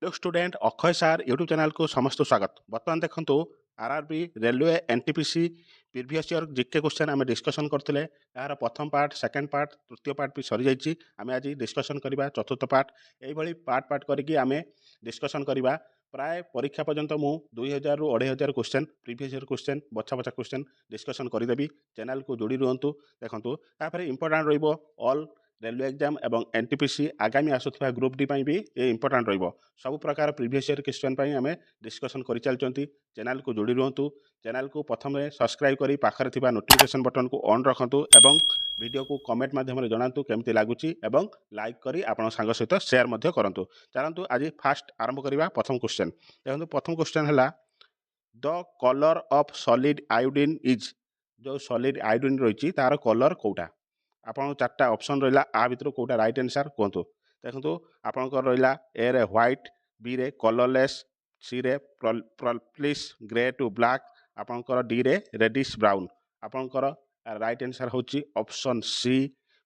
Hello student Akshay सार YouTube channel को समस्त स्वागत। बर्तमान देखो RRB railway NTPC previous year GK question आम डिस्कसन करते यार प्रथम पार्ट सेकेंड पार्ट तृतीय पार्ट भी सरी जाइए। आम आज डिस्कसन करवा चतुर्थ पार्ट यही पार्ट पार्ट करके आम डिस्कसन करवा। प्राय परीक्षा पर्यंत मु 2000 रु 2500 क्वेश्चन प्रीवियस ईयर क्वेश्चन बछा बछा क्वेश्चन डिस्कसन करदेवी। चैनल को जोड़ी रुहतु। देखो इंपोर्टाट रॉल रेलवे एग्जाम एवं एनटीपीसी आगामी आसुवा ग्रुप डी भी ये इंपोर्टाट सब प्रकार प्रीवियस ईयर क्वेश्चन आम डिस्कसन कर चलती। चैनल को जोड़ी रुहतु। चैनल को प्रथम सब्सक्राइब करी पाखरे थिबा नोटिफिकेशन बटन को ऑन रखंतु एवं वीडियो को कमेंट माध्यम जनातु केमती लगुच एवं लाइक करी आपण सांग सहित शेयर मध्य करंतु। चलतु आज फास्ट आरंभ करवा प्रथम क्वेश्चन। देखो प्रथम क्वेश्चन है the colour of solid iodine is जो सॉलिड आयोडीन रही तार कलर कौटा आपन चार्टा ऑप्शन रहा आ भितर कौटा राइट आंसर कहतु। देखो आपंकर रहा ए रे व्हाइट बी रे कलरलेस सी रे पर्पलिश ग्रे टू ब्लैक आपंकर डी रे रेडिश ब्राउन आपंकर राइट आंसर होची option C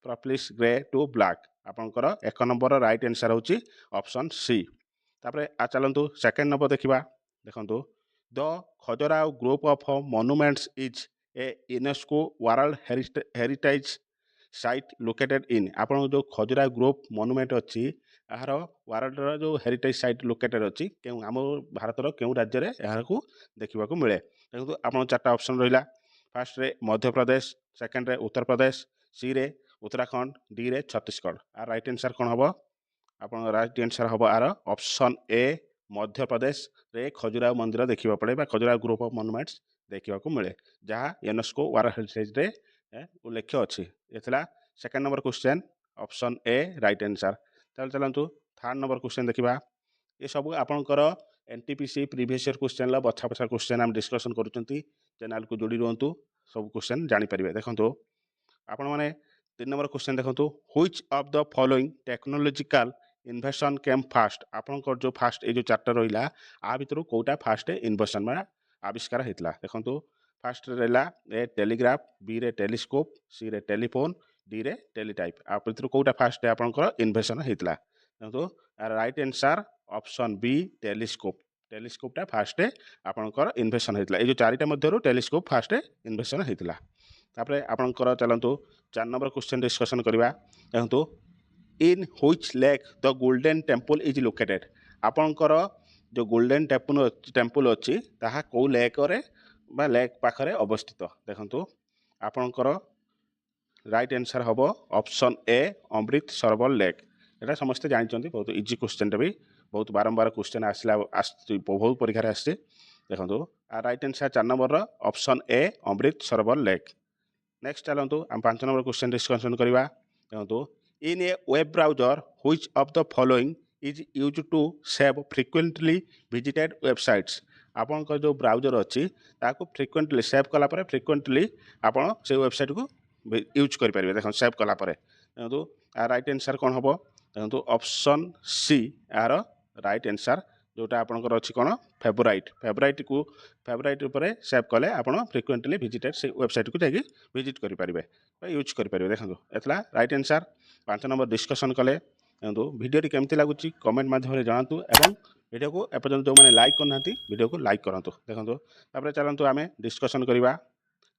purplish grey to black आपंकर एक नंबर राइट आंसर होची ऑप्शन सी। तापरे आ चलंतु सेकंड नंबर देखिबा। देखंतु the Khajuraho group of monuments is a UNESCO world heritage site located in आपन जो खजुराहो ग्रुप मॉन्यूमेंट अच्छी यार वर्ल्ड जो हेरिटेज साइट लोकेटेड अच्छी आम भारतर क्यों राज्य में यहाँ देखा मिले। देखो आप चार्टा ऑप्शन रहा फास्ट रे मध्य प्रदेश सेकेंड रे उत्तर प्रदेश सी रे उत्तराखंड डी रे छत्तीसगढ़ आर राइट आंसर कौन हम आप राइट आंसर हम are option A Madhya Pradesh रे खजुराहो मंदिर देखा पड़े खजुराहो ग्रुप ऑफ मॉन्यूमेंट्स देखा मिले जहाँ यूनेस्को वर्ल्ड हेरिटेज रे उल्लेख अच्छी। ये second number question option A right answer. चलतु थर्ड नंबर क्वेश्चन देखा। ये सब आपंकर एनटीपीसी प्रीवियस ईयर क्वेश्चन बछा बछा क्वेश्चन आम डिस्कसन करुँच। चैनल को जोड़ी रुहतु सब क्वेश्चन जानीपर। देखो आपण मैंने 3 नंबर क्वेश्चन देखो which of the following technological invention came fast आपंकर जो फास्ट ये जो चार्टा रहा आ भितर कौटा फास्ट इन्वेंशन मैं आविष्कार होता। देखो फास्ट रहा ए टेलीग्राफ बी रे टेलीस्कोप सी रे टेलीफोन डी रे टेलीटाइप आ भितर कौटा फास्ट आपंकर इन्वेंशन होता। देखो right answer option B telescope टेलीस्कोपटा फास्ट आपंकर इन्वेंशन होता। ये जो चारिटा मध्य टेलीस्कोप फास्ट इन्वेंशन होता। तापरे आपंकर चलतु 4 नंबर क्वेश्चन डिस्कसन करवा। देखो in which lake the golden temple is located आपंकर जो गोल्डन टेम्पल अच्छी ताहा कौ लेक रे बा लेक पाखरे अवस्थित। देखो आपंकर राइट आंसर हम option A Amrit Sarovar lake. यहाँ समस्ते जानते बहुत इजी क्वेश्चन भी बहुत बारंबार क्वेश्चन आसला बहुत परीक्षा आसছে। देखो right answer 4 number option A Amrit Sarovar lake. Next चलतु आम 5 नंबर क्वेश्चन डिस्कसन करवा। देखो in a web browser which of the following is use to save frequently visited websites आपंकर जो ब्राउजर अच्छी ताकू फ्रिक्वेंटली सेव कलापर फ्रिक्वेंटली आपड़ से वेबसाइट को यूज करेंगे। देखो सेव कलापर देखो राइट आंसर कौन हम देखो ऑप्शन सी यार राइट आंसर जोटा आपंकर अच्छी कौन फेवराइट को फेवराइट उपर सेव कले आप फ्रिक्वेंटली विजिटेड से वेबसाइट को जाकि विजिट करेंगे यूज करेंगे। देखो एतला राइट आंसर 5 नंबर डिस्कसन कले। देखो वीडियो केमती लगुच कमेंट माध्यम जनातु एवं वीडियो को एपर्तन जो मैंने लाइक करना वीडियो को लाइक करूँ। देखो चलतु आम डिस्कसन करवा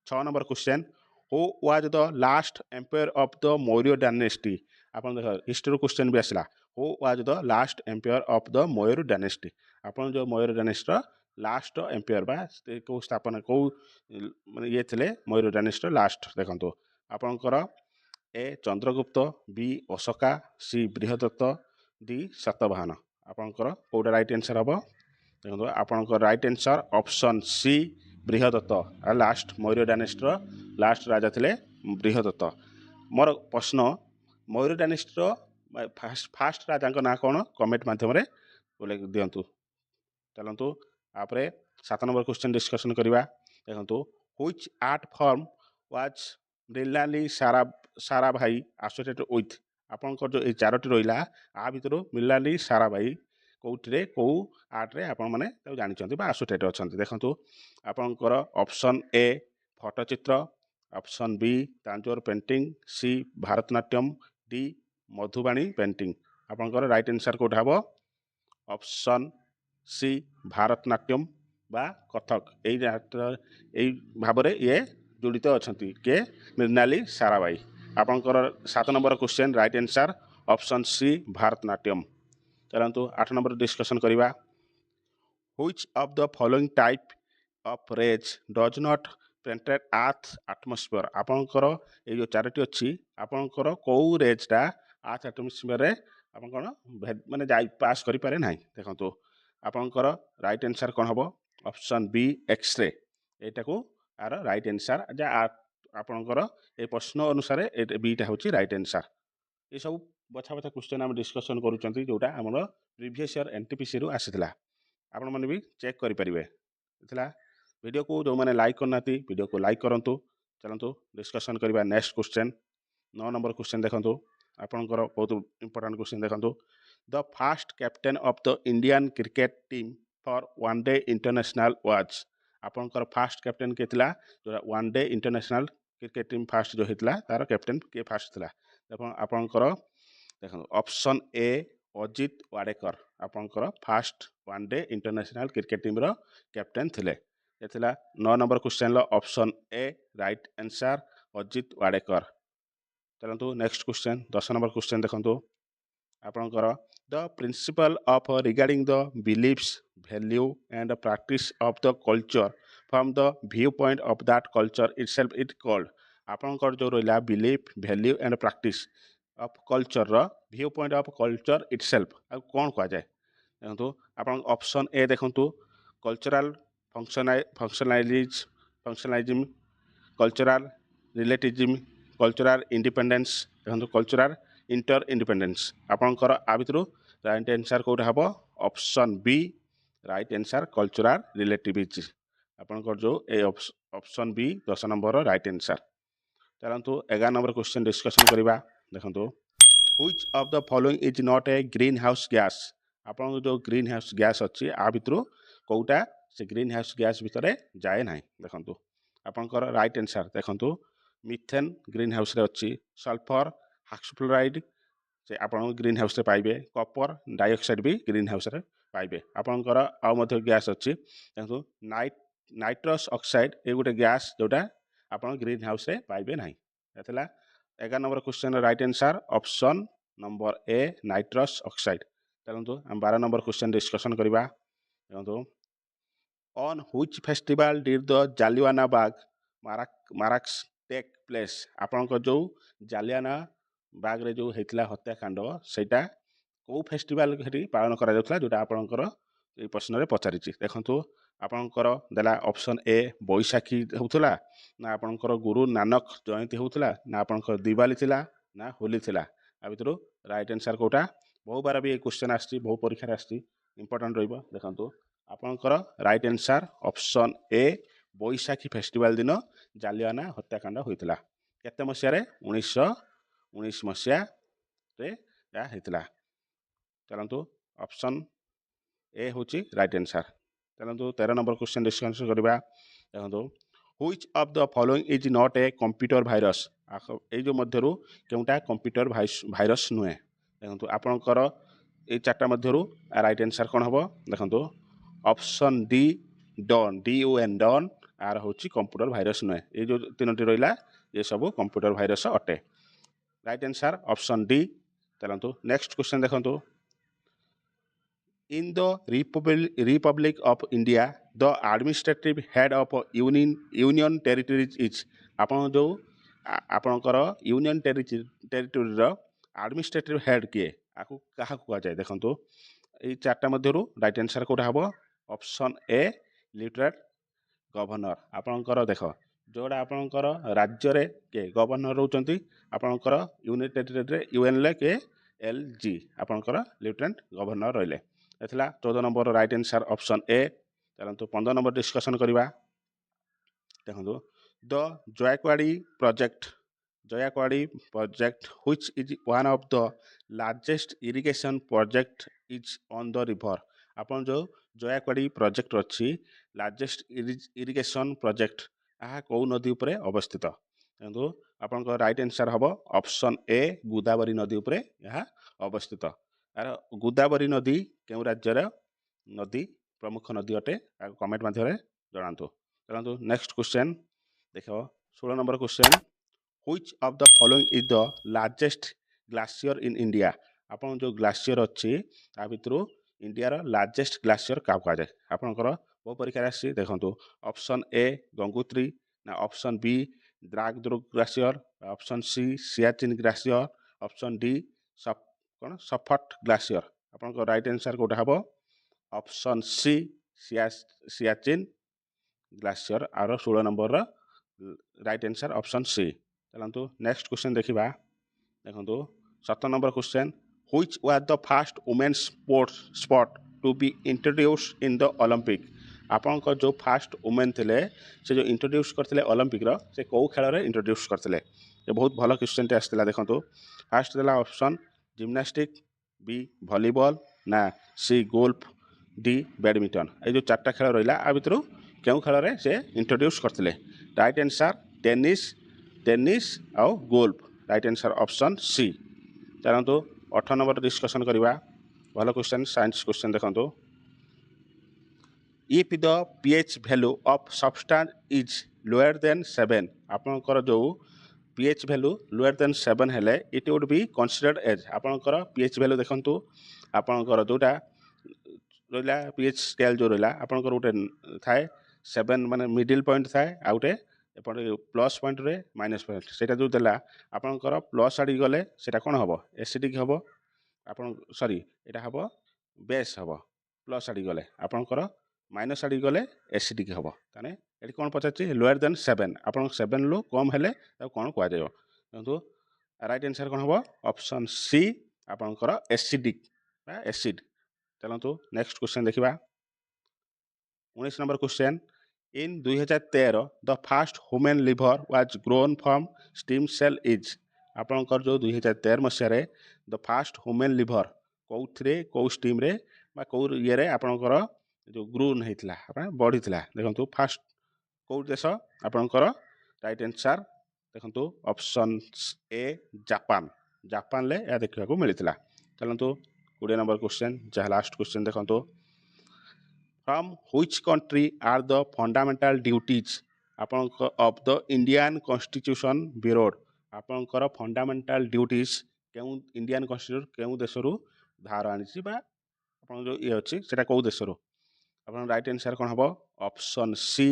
6 number question who was the last empire of the Maurya dynasty आप देख हिस्ट्री क्वेश्चन भी आसला who was the last empire of the Maurya dynasty आप जो मौर्य डायनेस्टी लास्ट एम्पायर बा कौ स्थापना कौ ये थे मौर्य डायनेस्टी लास्ट। देखो आपंकर A Chandragupta B Ashoka C Brihadatta D Satavahana आपंकर कौटा राइट आंसर हम देखो आपंकर right answer option C Brihadatta last Maurya dynasty last राजा थे बृहदत्त। मोर प्रश्न मौर्य डायनेस्टी फास्ट राजा ना कौन कमेंट माध्यम दिंतु। चलतु आप 7 नंबर क्वेश्चन डिस्कसन करवा। देखो व्हिच आर्ट फॉर्म वाज मिलाली सारा भाई एसोसिएटेड विथ आपंकर जो ये 4टी रहा आ भितर मिलाली सारा भाई कौटे कौ आर्ट्रे आपण मैंने जानते एसोसिएटेड अच्छा। देखो आपंकर option A Pattachitra option B Tanjore painting C Bharatanatyam D Madhubani painting आपंकर राइट आंसर कौटा हम ऑप्शन सी भारतनाट्यम बा कथक एई भाबरे ये जोड़ित अछंती के मृणाली साराबाई आपनकर 7 number question right answer option C Bharatanatyam. चलंतु 8 नंबर डिस्कशन करिबा which of the following type of rays does not penetrate earth atmosphere आपनकर ए जो चारोटी अछि आपनकर कोउ रेजटा अर्थ एटमॉस्फेयर रे आपन कोन माने जाई पास करि पारे नाही देखंतु आपनकर राइट आंसर कोन हबो ऑप्शन बी एक्स रे एटा को आर राइट आंसर जा आपनकर ए प्रश्न अनुसार ए बीटा होची राइट आंसर ये सब बछा बछा क्वेश्चन हम डिस्कशन करूचंती जोटा हमर प्रीवियस ईयर एनटीपीसी रु आसीथिला आपण माने भी चेक करि परिबे इथला वीडियो को जो माने लाइक करनाती वीडियो को लाइक करंतु चलंतु डिस्कशन करिबा नेक्स्ट क्वेश्चन 9 नंबर क्वेश्चन देखंतु आपनकर बहुत इंपोर्टेंट क्वेश्चन देखंतु the first captain of the Indian cricket team for one day international was आपनकर फर्स्ट कैप्टन के थिला जो one day international cricket team first जो हितला तार कैप्टन के फर्स्ट थिला देखो आपनकर देखो ऑप्शन ए अजित वाडेकर आपनकर first one day international cricket team रो कैप्टन थिले एथिला 9 नंबर क्वेश्चन लो option A right answer Ajit Wadekar. चलंतु नेक्स्ट क्वेश्चन 10 नंबर क्वेश्चन देखंतु आपनकर the principle of regarding the beliefs value and practice of the culture from the view point of that culture itself it called आपनकर जो रहला belief value and practice of culture रो view point of culture itself आ कोन कहा जाय देखंतु आपन option A देखंतु cultural functionalism cultural relativism cultural independence देखंतु कल्चरल इंटर इंडिपेंडेंस आपनकर आ भितरु राइट आंसर कोटा हबो option B right answer cultural relativism आपनकर जो ए option B 10 number right answer. चलंतु 11 नंबर क्वेश्चन डिस्कशन करिबा देखंतु which of the following is not a greenhouse gas आपन जो ग्रीन हाउस गैस अच्छी आ भितरु कोउटा से ग्रीन हाउस गैस भितरे जाए नाही देखंतु आपनकर राइट आंसर देखंतु मिथेन ग्रीन हाउस रे अच्छी सल्फर हाक्सफ्लोराइड से आपन ग्रीन हाउस रे पाइबे कॉपर डाइऑक्साइड भी ग्रीन हाउस रे पाइबे आपनकर आ मध्य गैस अच्छी देखंतु नाइट्रस ऑक्साइड ए गुटे गैस जोटा आपन ग्रीन हाउस रे पाइबे नाही एथला 11 number question right answer option number A nitrous oxide. चलंतु हम 12 नंबर क्वेश्चन डिस्कशन करिबा देखंतु on which festival did the Jallianwala Bagh massacre take place आपन को जो जालियाना बाग रे जो हेतला हत्याकांड सेटा को फेस्टिवल हेटी पालन करा जाउतला जोटा आपनकर ए प्रश्न रे पचारिछि देखंतु आपनकर देला ऑप्शन ए बैसाखी होउतला ना आपनकर गुरु नानक जयंती होउतला ना आपनकर दिवाली थिला ना होली थिला आ भितरु राइट आंसर कोटा बहु बार भी क्वेश्चन आछि बहु परीक्षा आछि इंपोर्टेंट रहइबो देखंतु आपनकर राइट आंसर ऑप्शन ए बैसाखी फेस्टिवल दिन जालियाना हत्याकांड होइतला केते मसिया रे 1919 मसिया रे या हेतला। चलंतु ऑप्शन ए होची राइट आंसर। चलंतु 13 नंबर क्वेश्चन डिस्कशन करबा देखंतु which of the following is not a computer virus ए जो मध्यरु केउटा कंप्यूटर वायरस नुए देखंतु आपनकर ए चारटा मध्यरु राइट आंसर कोन हबो देखंतु option D don DON don आर होची कंप्यूटर वायरस नुए ए जो तीनोटी रहिला ये सब कंप्यूटर वायरस अटे राइट आंसर ऑप्शन डी। चलंतु नेक्स्ट क्वेश्चन देखंतु in the Republic of India the administrative head of union territories is आपन जो आपनकर यूनियन टेरिटरी रो एडमिनिस्ट्रेटिव हेड के आकु कहा कुआ जाय देखंतु ए चारटा मध्यरु राइट आंसर कोटा हबो ऑप्शन ए लिटरेट गवर्नर आपनकर देखो जोड़ा आपनकर राज्य रे के गवर्नर रहउचंती आपनकर यूनियन टेरिटरी रे यूएन ले के LG आपनकर लेफ्टिनेंट गवर्नर रहले एथला 14 number right answer option A. चलंतु 15 नंबर डिस्कशन करिबा देखंतु the Jayakwadi project which is one of the largest irrigation project is on the river आपन जो जयकवाड़ी प्रोजेक्ट अछि लार्जेस्ट इरिगेशन प्रोजेक्ट आ को नदी ऊपर अवस्थित देखंतु आपन को राइट आंसर हबो ऑप्शन ए गोदावरी नदी ऊपर यह अवस्थित। यार गोदावरी नदी केउं राज्यर नदी प्रमुख नदी अटे कमेंट माध्यम जनातु। चलतु नेक्स्ट क्वेश्चन देख 16 number question which of the following is the largest glacier in India. आपन जो ग्लासियर अच्छी ता भितरु इंडिया रो लार्जेस्ट ग्लासियर क्या कह जाए आपनकर वो परीक्षा आसी देखंतु ऑप्शन ए गंगोत्री ना ऑप्शन बी द्रागदुर्ग glacier option C Siachen glacier option D सफट ग्लासियर आपनकर राइट आंसर कोटा हबो ऑप्शन सी सियाचिन ग्लासियर आर 16 number right answer option C. चलतु नेक्स्ट क्वेश्चन देखा देखो 17 number question which was the first women's sport to be introduce in the Olympic. आपन जो फास्ट वुमेन थे से जो इंट्रोड्यूस करते ओलंपिक से कौ खेल में इंट्रोड्यूस करते बहुत भल क्वेश्चन टे आसाला देखो फास्ट देला ऑप्शन जिम्नास्टिक बी वॉलीबॉल ना सी गोल्फ डी बैडमिंटन ये जो चार्टा खेल रहा आ भितर क्यों खेल में से इंट्रोड्यूस करते राइट आंसर टेनिस आउ golf right answer option C. चलतु 18 नंबर डिस्कसन करवा भल क्वेश्चन साइंस क्वेश्चन देखो if the pH value of substance is lower than 7 आपनकर जो pH value lower than 7 हेले it would be considered as आपनकर pH value देखंतु आपनकर जोटा रहिला pH स्केल जो रहिला आपनकर उटे थाए 7 माने मिडिल पॉइंट थाए आ उटे एपटे प्लस पॉइंट रे माइनस पॉइंट सेटा जो देला आपनकर प्लस आडी गले सेटा कोन हबो एसिडिक हबो आपन सॉरी एटा हबो बेस हबो प्लस आडी गले आपनकर माइनस आड़ी गले एसिडिक हम ताने ये कौन पचार लोअर देन 7 आप 7 लो कम हेले कौन कहु राइट आंसर कौन हम ऑप्शन सी आपनकर एसिडिक एसिड। चलतु नेक्स्ट क्वेश्चन देखा 19 number question in 2013 the first human liver was grown from stem cell is आपनकर जो 2013 मसीह द फास्ट ह्यूमन लिवर कौन कौ स्टीम रे कौ ये आपनकर जो ग्रोन होता बढ़ी देखो फास्ट कौ देश आपनकर राइट आंसर देखो ऑप्शन ए जापान जापान ले या देखा मिलता। चलतु 20 नंबर क्वेश्चन जहाँ लास्ट क्वेश्चन देखो from which country are the fundamental duties आपन ऑफ द इंडियन कॉन्स्टिट्यूशन ब्यूरो आपनकर फंडामेंटल ड्यूटीज क्यों इंडियन कॉन्स्टिट्यूशन क्यों देशरू धार आनी जो ये अच्छी से कौ देशरू आपन राइट आंसर कौन हम ऑप्शन सी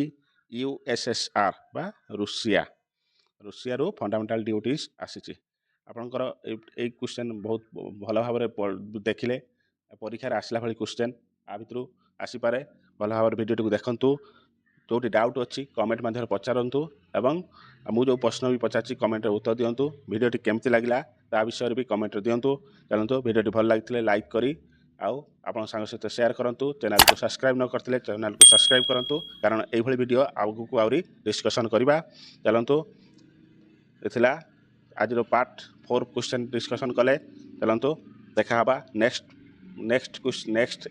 यूएसएसआर बा रूसिया रूसिया रू फंडामेंटल ड्यूटीज आसी आपनकर ए क्वेश्चन बहुत भल भाव देखिले परीक्षा आसला भाई क्वेश्चन आ भितर आसीपे भल भाव भिडियो टी देखु जो डाउट अच्छी कमेंट मध्य पचारतु एवं मुझे प्रश्न भी पचार कमेंट उत्तर दिंतु भिडियो केमती लगला ता विषय भी कमेंट दिंतु। चलतु भिडियो भल लगी लाइक करी आउ आपन संग सहित शेयर करंतु चैनल को सब्सक्राइब न करथिले चैनल को सब्सक्राइब करंतु कारण एई भली वीडियो आगु को आउरी डिस्कशन करबा। चलंतु एथिला आज रो पार्ट 4 क्वेश्चन डिस्कशन कले चलंतु देखा हबा नेक्स्ट